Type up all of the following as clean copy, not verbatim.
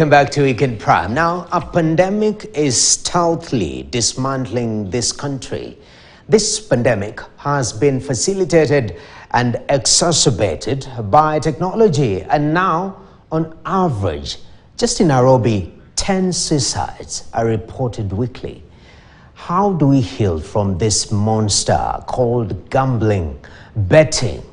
Welcome back to Weekend Prime. Now, a pandemic is stealthily dismantling this country. This pandemic has been facilitated and exacerbated by technology. And now, on average, just in Nairobi, 10 suicides are reported weekly. How do we heal from this monster called gambling, betting?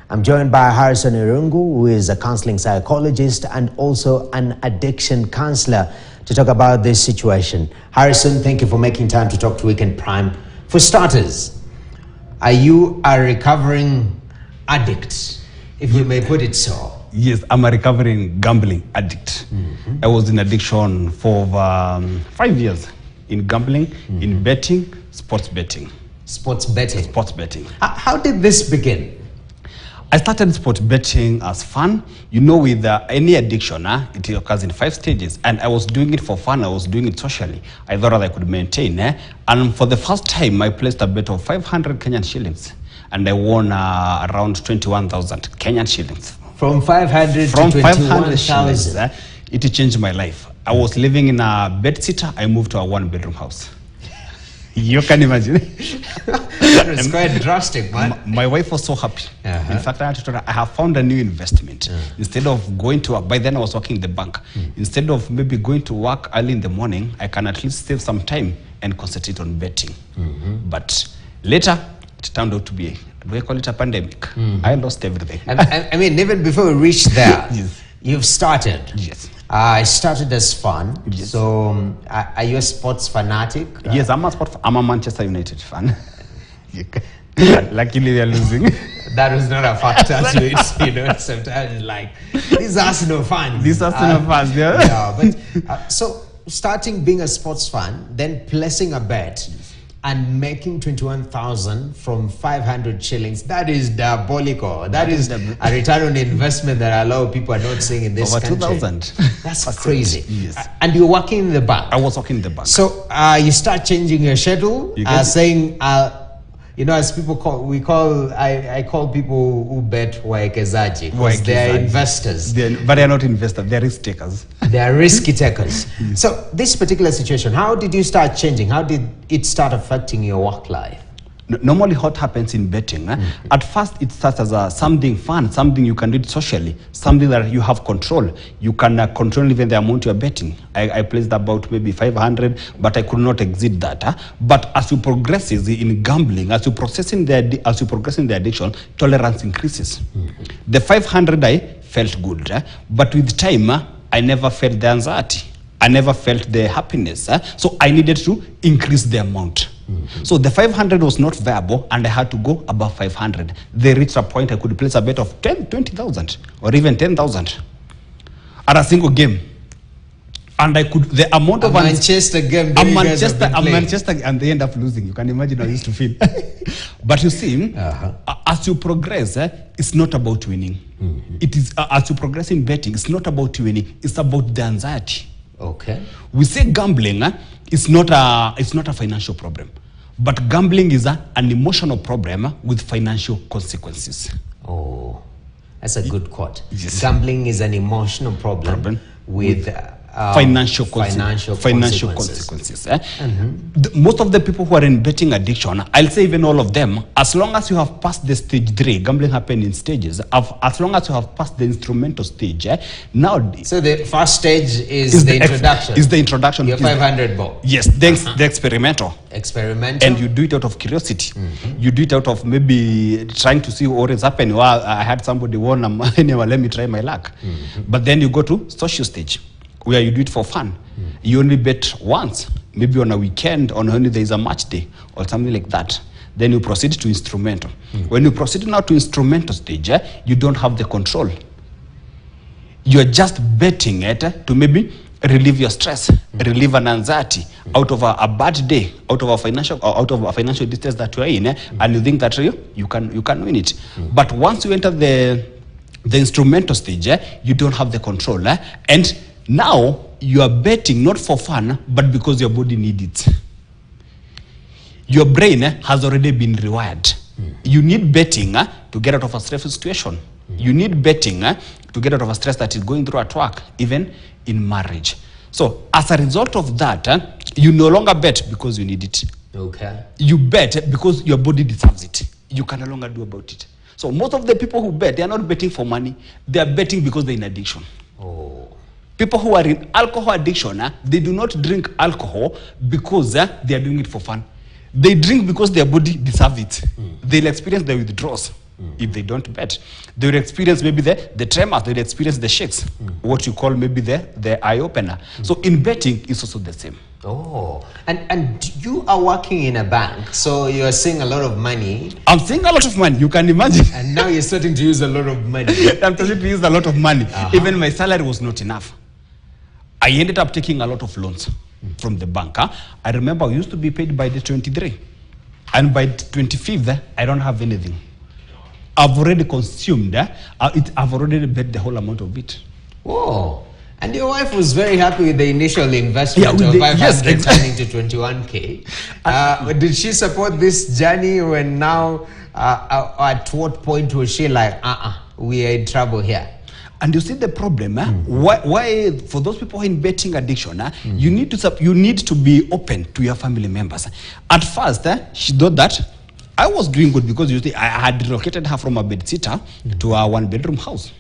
I'm joined by Harrison Irungu, who is a counseling psychologist and also an addiction counselor, to talk about this situation. Harrison, thank you for making time to talk to Weekend Prime. For starters, are you a recovering addict, if we may put it so? Yes, I'm a recovering gambling addict. I was in addiction for over 5 years in gambling, in betting, sports betting. Sports betting? Sports betting. How did this begin? I started sports betting as fun. You know, with any addiction, it occurs in 5 stages. And I was doing it for fun. I was doing it socially. I thought that I could maintain. And for the first time, I placed a bet of 500 Kenyan shillings. And I won around 21,000 Kenyan shillings. From 500 to 21,000? It changed my life. I was living in a bedsitter. I moved to a 1-bedroom house. You can imagine. That was quite drastic, man. My wife was so happy. In fact, I told her, I have found a new investment. Instead of going to work, by then I was working in the bank. Instead of maybe going to work early in the morning, I can at least save some time and concentrate on betting. But later, it turned out to be, do I call it a pandemic? I lost everything. I mean, even before we reach there, Yes. You've started. Yes. I started as fun. Yes. So, are you a sports fanatic? Yes, I'm a Manchester United fan. Luckily, they are losing. That was not a factor to it. You know, sometimes like these Arsenal fans. These Arsenal fans, yeah. Yeah, but so starting being a sports fan, then placing a bet. And making 21,000 from 500 shillings, that is diabolical. That is a return on investment that a lot of people are not seeing in this country. Over 2,000. That's crazy. Yes. And you're working in the bank. I was working in the bank. So you start changing your schedule, saying, you know, as people call, I call people who bet waekezaji, because they're investors. But they're not investors, they're risk takers. They're risky takers. So this particular situation, how did you start changing? How did it start affecting your work life? Normally what happens in betting, at first it starts as something fun, something you can do it socially, something that you have control. You can control even the amount you're betting. I placed about maybe 500, but I could not exceed that. But as you progress in gambling, as you progress in the addiction, tolerance increases. The 500 I felt good, but with time, I never felt the anxiety. I never felt the happiness. So I needed to increase the amount. So the 500 was not viable and I had to go above 500. They reached a point I could place a bet of 20,000 or even 10,000 at a single game. And I could, the amount of Manchester game, Manchester, and they end up losing. You can imagine how I used to feel. But you see, as you progress, it's not about winning. It is, as you progress in betting, it's not about winning, it's about the anxiety. Okay. We say gambling it's not a financial problem, but gambling is an emotional problem with financial consequences. Oh, that's a good quote. Yes. Gambling is an emotional problem with financial consequences. Most of the people who are in betting addiction, I'll say even all of them, as long as you have passed the stage 3, gambling happens in stages, as long as you have passed the instrumental stage, now... So the first stage is the introduction. Is the introduction. Your 500 ball. Yes, the experimental. Experimental. And you do it out of curiosity. You do it out of maybe trying to see what is happening. Well, I had somebody won, anyway, let me try my luck. But then you go to social stage, where you do it for fun. You only bet once, maybe on a weekend, or only there is a match day, or something like that. Then you proceed to instrumental. When you proceed now to instrumental stage, you don't have the control. You're just betting it to maybe relieve your stress, relieve an anxiety out of a bad day, out of a financial distress that you are in, and you think that you can win it. But once you enter the instrumental stage, you don't have the control, and now you are betting not for fun, but because your body needs it. Your brain has already been rewired. You need betting to get out of a stressful situation. You need betting to get out of a stress that is going through at work, even in marriage. So as a result of that, you no longer bet because you need it. Okay. You bet because your body deserves it. You can no longer do about it. So most of the people who bet, they are not betting for money. They are betting because they're in addiction. Oh. People who are in alcohol addiction, they do not drink alcohol because they are doing it for fun. They drink because their body deserves it. They'll experience the withdrawals if they don't bet. They will experience maybe the tremors, they'll experience the shakes, what you call maybe the eye opener. So in betting, it's also the same. Oh, and you are working in a bank, so you are seeing a lot of money. I'm seeing a lot of money, you can imagine. And now you're starting to use a lot of money. I'm starting to use a lot of money. Even my salary was not enough. I ended up taking a lot of loans from the bank. I remember I used to be paid by the 23, and by the 25th, I don't have anything. I've already consumed I've already bet the whole amount of it. Whoa. And your wife was very happy with the initial investment of 500 turning to 21K. Did she support this journey when now, at what point was she like, we are in trouble here? And you see the problem, why for those people who are in betting addiction, you need to be open to your family members. At first, she thought that I was doing good because you see, I had relocated her from a bedsitter to a one-bedroom house.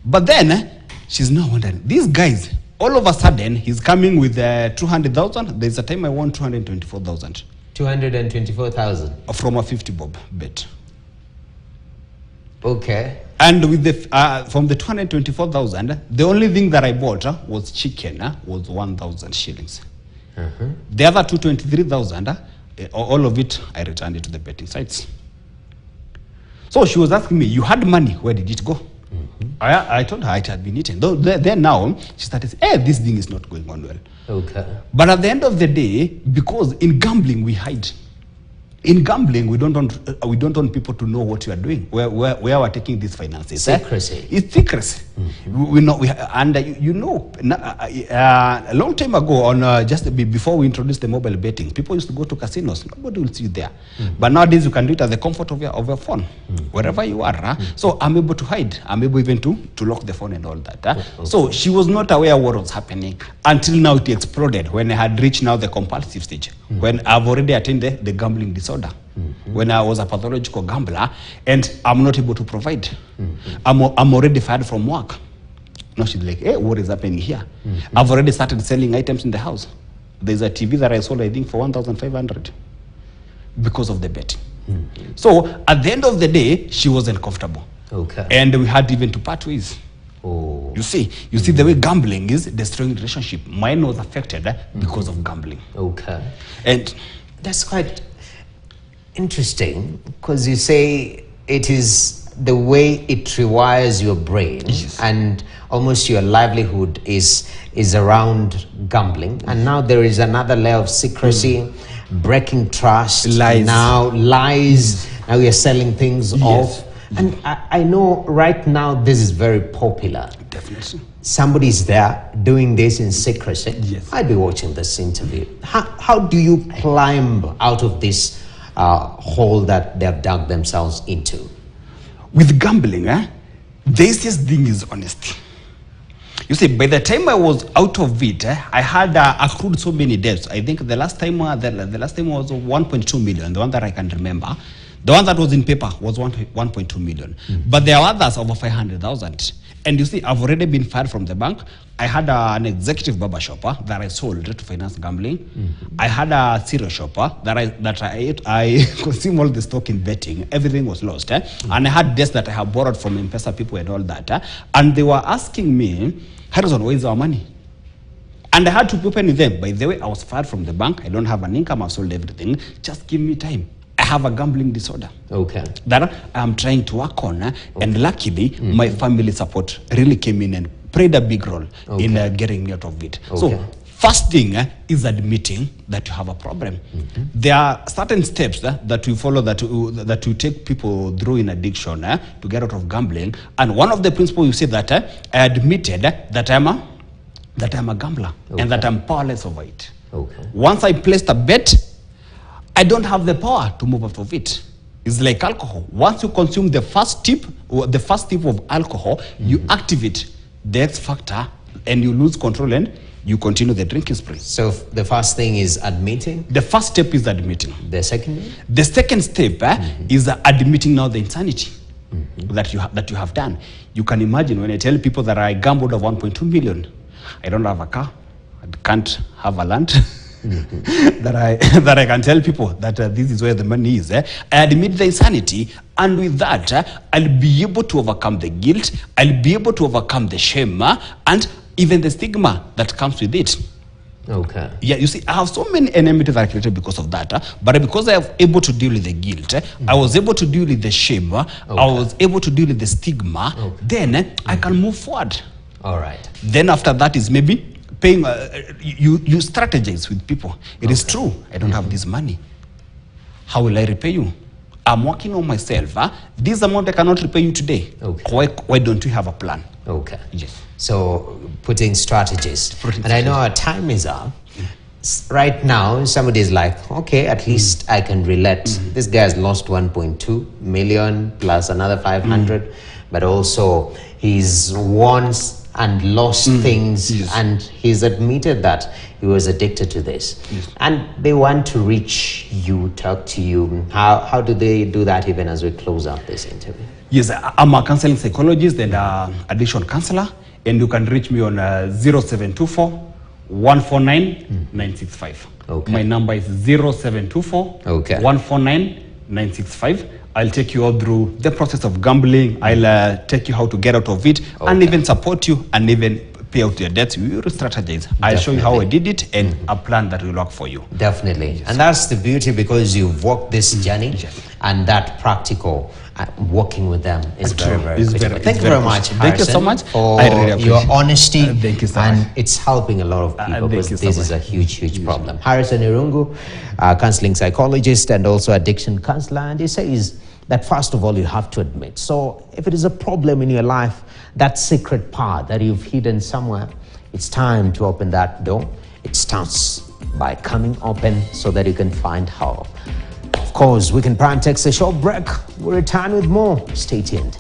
But then she's now wondering, these guys, all of a sudden, he's coming with 200,000. There's a time I won 224,000. 224,000? From a 50 bob bet. Okay. And with from the 224,000, the only thing that I bought was chicken, was 1,000 shillings. The other 223,000, all of it, I returned it to the betting sites. So she was asking me, you had money, where did it go? I told her it had been eaten. Then now, she started saying, hey, this thing is not going on well. Okay. But at the end of the day, because in gambling, we hide. In gambling, we don't want people to know what you are doing, where we're taking these finances. Secrecy. It's secrecy. We know, a long time ago, on just before we introduced the mobile betting, people used to go to casinos. Nobody will see you there. But nowadays, you can do it at the comfort of your phone, wherever you are. So I'm able to hide. I'm able even to lock the phone and all that. Okay. So she was not aware what was happening until now it exploded when I had reached now the compulsive stage, when I've already attained the gambling disorder. When I was a pathological gambler and I'm not able to provide. I'm already fired from work. Now she's like, hey, what is happening here? I've already started selling items in the house. There's a TV that I sold, I think, for 1,500 because of the betting. So at the end of the day, she wasn't comfortable. Okay. And we had even to part ways. Oh. You see the way gambling is destroying relationship. Mine was affected because of gambling. Okay. And that's quite interesting, because you say it is the way it rewires your brain, and almost your livelihood is around gambling. And now there is another layer of secrecy, breaking trust, lies. Now you're selling things off. And I know right now this is very popular. Definitely. Somebody's there doing this in secrecy. Yes. I'd be watching this interview. How do you climb out of this hole that they have dug themselves into? With gambling, the easiest thing is honesty. You see, by the time I was out of it, I had accrued so many debts. I think the last time was 1.2 million, the one that I can remember. The one that was in paper was 1.2 million. But there are others over 500,000. And you see, I've already been fired from the bank. I had an executive barber shopper that I sold to finance gambling. I had a cereal shopper that I consumed all the stock in betting. Everything was lost. And I had debts that I have borrowed from M-Pesa people and all that. And they were asking me, Harrison, where is our money? And I had to be open with them. By the way, I was fired from the bank. I don't have an income. I've sold everything. Just give me time. I have a gambling disorder. Okay. That I'm trying to work on. And luckily, my family support really came in and played a big role in getting me out of it. So first thing is admitting that you have a problem. There are certain steps that we follow that we take people through in addiction to get out of gambling. And one of the principles you say that I admitted that I'm a gambler and that I'm powerless over it. Once I placed a bet, I don't have the power to move out of it. It's like alcohol. Once you consume the first tip of alcohol, you activate the X factor and you lose control and you continue the drinking spree. So the first thing is admitting? The first step is admitting. The second? The second step is admitting now the insanity that you have done. You can imagine when I tell people that I gambled of 1.2 million, I don't have a car, I can't have a land, that I can tell people that this is where the money is. I admit the insanity, and with that, I'll be able to overcome the guilt, I'll be able to overcome the shame, and even the stigma that comes with it. Okay. Yeah, you see, I have so many enmities that I created because of that, but because I was able to deal with the guilt, I was able to deal with the shame, I was able to deal with the stigma, then I can move forward. All right. Then after that is maybe paying, you strategize with people. It is true, I don't have this money. How will I repay you? I'm working on myself. This amount I cannot repay you today. Okay. Why don't you have a plan? Okay. Yes. So putting strategies. And I know our time is up. Right now, somebody is like, okay, at least I can relate. This guy has lost 1.2 million plus another 500, but also he's won and lost things, and he's admitted that he was addicted to this. And they want to reach you, talk to you. How do they do that even as we close up this interview? Yes, I'm a counseling psychologist and addiction counselor, and you can reach me on 0724 149 965. Okay. My number is 0724 149 965. I'll take you all through the process of gambling. I'll take you how to get out of it, and even support you, and even pay out your debts. We will strategize. I'll show you how I did it and a plan that will work for you. Definitely. Yes. And that's the beauty, because you've walked this journey, and that practical working with them is very critical. Thank you very much, Harrison. Thank you so much for your honesty. Thank you so much. And it's helping a lot of people, because this is a huge problem. Harrison Irungu, counseling psychologist and also addiction counselor, and he says that first of all you have to admit. So if it is a problem in your life, that secret part that you've hidden somewhere, it's time to open that door. It starts by coming open so that you can find help. Of course, we can take a short break. We'll return with more. Stay tuned.